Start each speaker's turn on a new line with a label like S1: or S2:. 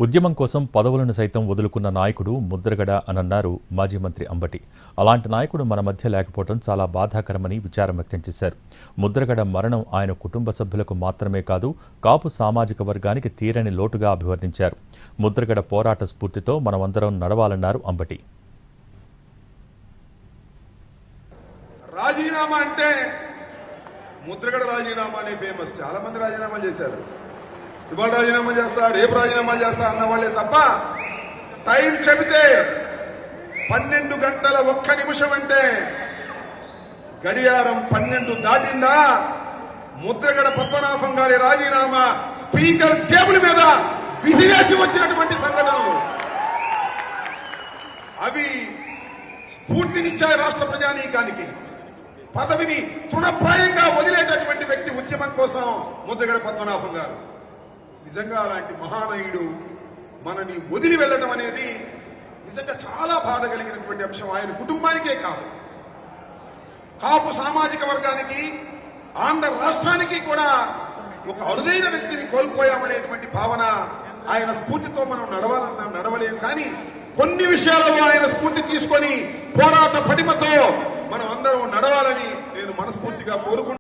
S1: ఉద్యమం కోసం పదవులను సైతం వదులుకున్న నాయకుడు ముద్రగడ అనన్నారు మాజీ మంత్రి అంబటి. అలాంటి నాయకుడు మన మధ్య లేకపోవడం చాలా బాధాకరమని విచారం వ్యక్తం చేశారు. ముద్రగడ మరణం ఆయన కుటుంబ సభ్యులకు మాత్రమే కాదు, కాపు సామాజిక వర్గానికి తీరని లోటుగా అభివర్ణించారు. ముద్రగడ పోరాట స్ఫూర్తితో మనమందరం నడవాలన్నారు అంబటి.
S2: రాజీనామా అంటే ముద్రగడ రాజీనామా అనే ఫేమస్. చాలా మంది రాజీనామాలు చేశారు. ఇవాళ రాజీనామా చేస్తా, రేపు రాజీనామా చేస్తా అన్నవాళ్లే తప్ప టైం చెబితే 12 గంటల 1 నిమిషం అంటే గడియారం 12 దాటిందా ముద్రగడ పద్మనాభం గారి రాజీనామా స్పీకర్ టేబుల్ మీద విసిరేసి వచ్చినటువంటి సంఘటనలు అవి స్ఫూర్తినిచ్చాయి రాష్ట్ర ప్రజానీకానికి. పదవిని తృణప్రాయంగా వదిలేటటువంటి వ్యక్తి ఉద్యమం కోసం ముద్రగడ పద్మనాభం గారు. నిజంగా అలాంటి మహానయుడు మనని వదిలి వెళ్ళడం అనేది నిజంగా చాలా బాధ కలిగినటువంటి అంశం. ఆయన కుటుంబానికే కాదు, కాపు సామాజిక వర్గానికి, ఆంధ్ర రాష్ట్రానికి కూడా ఒక అరుదైన వ్యక్తిని కోల్పోయామనేటువంటి భావన. ఆయన స్ఫూర్తితో మనం నడవాలన్నా నడవలేం, కానీ కొన్ని విషయాలలో ఆయన స్ఫూర్తి తీసుకొని పోరాట పటిమతో మనం అందరం నడవాలని నేను మనస్ఫూర్తిగా కోరుకుంటున్నాను.